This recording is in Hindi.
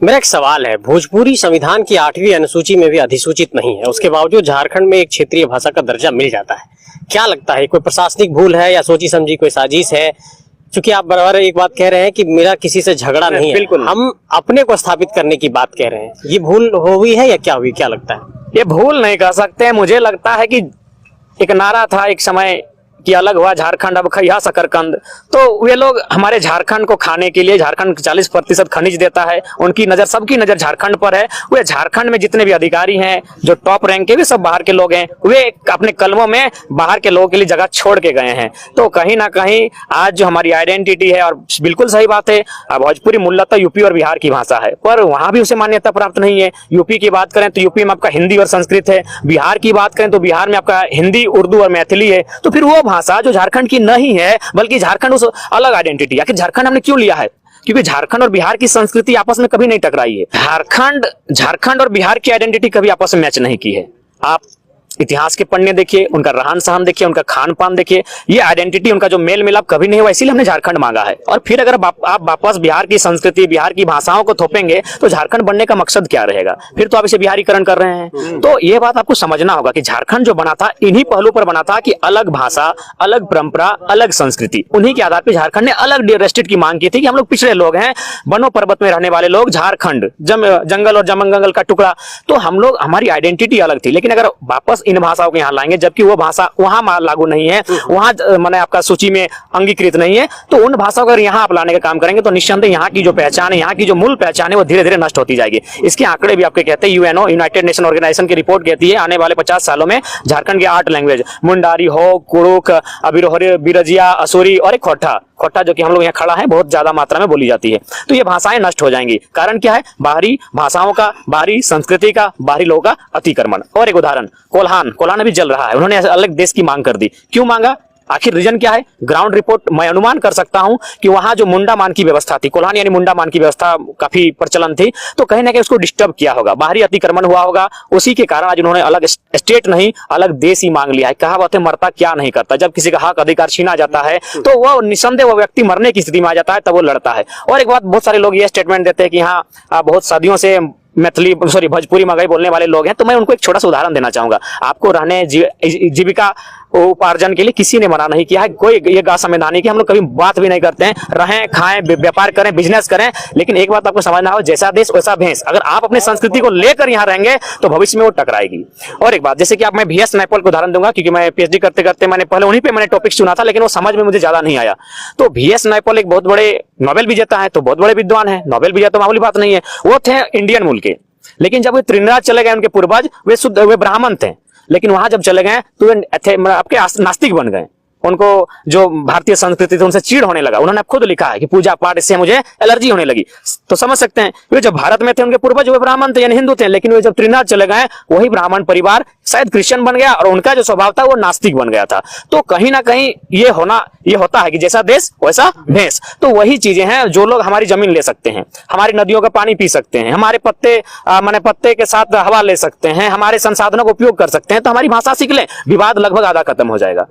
मेरा एक सवाल है, भोजपुरी संविधान की 8वीं अनुसूची में भी अधिसूचित नहीं है, उसके बावजूद झारखंड में एक क्षेत्रीय भाषा का दर्जा मिल जाता है। क्या लगता है, कोई प्रशासनिक भूल है या सोची समझी कोई साजिश है? क्योंकि आप बराबर एक बात कह रहे हैं कि मेरा किसी से झगड़ा नहीं है, बिल्कुल हम अपने को स्थापित करने की बात कह रहे हैं। ये भूल हुई है या क्या हुई, क्या लगता है? ये भूल नहीं कह सकते। मुझे लगता है कि एक नारा था एक समय कि अलग हुआ झारखंड अब खैया शकरकंद, तो वे लोग हमारे झारखंड को खाने के लिए, झारखंड 40% खनिज देता है, उनकी नजर, सबकी नजर झारखंड पर है। वे झारखंड में जितने भी अधिकारी हैं जो टॉप रैंक के, वे सब बाहर के लोग हैं। वे अपने कलमों में बाहर के लोगों के लिए जगह छोड़ के गए हैं। तो कहीं ना कहीं आज जो हमारी आइडेंटिटी है, और बिल्कुल सही बात है, भोजपुरी मूलतः यूपी और बिहार की भाषा है, पर वहां भी उसे मान्यता प्राप्त नहीं है। यूपी की बात करें तो यूपी में आपका हिंदी और संस्कृत है, बिहार की बात करें तो बिहार में आपका हिंदी, उर्दू और मैथिली है। तो फिर वो भाषा जो झारखंड की नहीं है, बल्कि झारखंड उस अलग आइडेंटिटी, आखिर झारखंड हमने क्यों लिया है? क्योंकि झारखंड और बिहार की संस्कृति आपस में कभी नहीं टकराई है। झारखंड और बिहार की आइडेंटिटी कभी आपस में मैच नहीं की है। आप इतिहास के पन्ने देखिए, उनका रहन सहन देखिए, उनका खान पान देखिए, ये आइडेंटिटी, उनका जो मेल मिलाप कभी नहीं हुआ, इसीलिए हमने झारखंड मांगा है। और फिर अगर आप वापस बिहार की संस्कृति, बिहार की भाषाओं को थोपेंगे तो झारखंड बनने का मकसद क्या रहेगा? फिर तो आप इसे बिहारीकरण कर रहे हैं। तो ये बात आपको समझना होगा कि झारखंड जो बना था इन्हीं पहलू पर बना था कि अलग भाषा, अलग परंपरा, अलग संस्कृति, उन्हीं के आधार पर झारखंड ने अलग डिस्ट्रिक्ट की मांग की थी कि हम लोग पिछड़े लोग हैं, वनों पर्वत में रहने वाले लोग, झारखंड जंगल और जमंगल का टुकड़ा, तो हम लोग, हमारी आइडेंटिटी अलग थी। लेकिन अगर वापस इन भाषाओं को यहाँ लाएंगे, जबकि वो भाषा वहां लागू नहीं है, वहां मैंने आपका सूची में अंगीकृत नहीं है, तो उन भाषाओं को अगर यहाँ आप लाने का काम करेंगे तो निस्संदेह यहाँ की जो पहचान है, यहाँ की जो मूल पहचान है, वो धीरे धीरे नष्ट होती जाएगी। इसके आंकड़े भी आपके कहते हैं, यूएनओ, यूनाइटेड नेशन ऑर्गेनाइजेशन की रिपोर्ट कहती है आने वाले 50 सालों में झारखंड के 8 लैंग्वेज, मुंडारी हो, कुड़ुक, अबिरोहरे, बिरजिया, असुरी और एक खोटा जो कि हम लोग यहाँ खड़ा है, बहुत ज्यादा मात्रा में बोली जाती है। तो ये भाषाएं नष्ट हो जाएंगी। कारण क्या है? बाहरी भाषाओं का, बाहरी संस्कृति का, बाहरी लोगों का अतिक्रमण। और एक उदाहरण, कोल्हान अभी जल रहा है, उन्होंने अलग देश की मांग कर दी। क्यों मांगा? आखिर रीजन क्या है? ग्राउंड रिपोर्ट मैं अनुमान कर सकता हूं कि वहां जो मुंडा मान की व्यवस्था थी, कोल्हान यानी मुंडा मान की व्यवस्था काफी प्रचलन थी, तो कहीं ना कहीं उसको डिस्टर्ब किया होगा, बाहरी अतिक्रमण हुआ होगा। उसी के कारण आज उन्होंने अलग स्टेट नहीं, अलग देश ही मांग लिया है। कहावत है, मरता क्या नहीं करता। जब किसी का हक अधिकार छीना जाता है तो वह निस्संदेह वो व्यक्ति मरने की स्थिति में आ जाता है, तब वो लड़ता है। और एक बात, बहुत सारे लोग ये स्टेटमेंट देते हैं कि यहाँ बहुत सदियों से भोजपुरी मगही बोलने वाले लोग हैं। तो मैं उनको एक छोटा सा उदाहरण देना चाहूंगा। आपको रहने जीविका उपार्जन के लिए किसी ने मना नहीं किया है, कोई ये संवैधानिक की हम लोग कभी बात भी नहीं करते हैं। रहें, खाएं, व्यापार करें, बिजनेस करें, लेकिन एक बात आपको समझना हो, जैसा देश वैसा भेष। अगर आप अपनी संस्कृति को लेकर यहाँ रहेंगे तो भविष्य में वो टकराएगी। और एक बात, जैसे कि मैं VS नैपॉल को उदाहरण दूंगा, क्योंकि मैं PhD करते करते मैंने पहले उन्हीं पे मैंने टॉपिक चुना था, लेकिन वो समझ में मुझे ज्यादा नहीं आया। तो VS नैपॉल एक बहुत बड़े नोबेल विजेता है, तो बहुत बड़े विद्वान है। नोबेल विजेता तो मामूली बात नहीं है। वो थे इंडियन मूल के, लेकिन जब वे त्रिनाद चले गए, उनके पूर्वज वे ब्राह्मण थे, लेकिन वहां जब चले गए तो वे आपके नास्तिक बन गए। उनको जो भारतीय संस्कृति थी उनसे चिढ़ होने लगा। उन्होंने खुद लिखा है कि पूजा पाठ से मुझे एलर्जी होने लगी। तो समझ सकते हैं, वे जब भारत में थे उनके पूर्वज वे ब्राह्मण थे यानी हिंदू थे, लेकिन वे जब त्रिनाद चले गए वही ब्राह्मण परिवार शायद क्रिश्चियन बन गया और उनका जो स्वभाव था वो नास्तिक बन गया था। तो कहीं ना कहीं ये होता है कि जैसा देश वैसा भेष। तो वही चीजें हैं, जो लोग हमारी जमीन ले सकते हैं, हमारी नदियों का पानी पी सकते हैं, हमारे पत्ते के साथ हवा ले सकते हैं, हमारे संसाधनों का उपयोग कर सकते हैं, तो हमारी भाषा सीख लें, विवाद लगभग आधा खत्म हो जाएगा।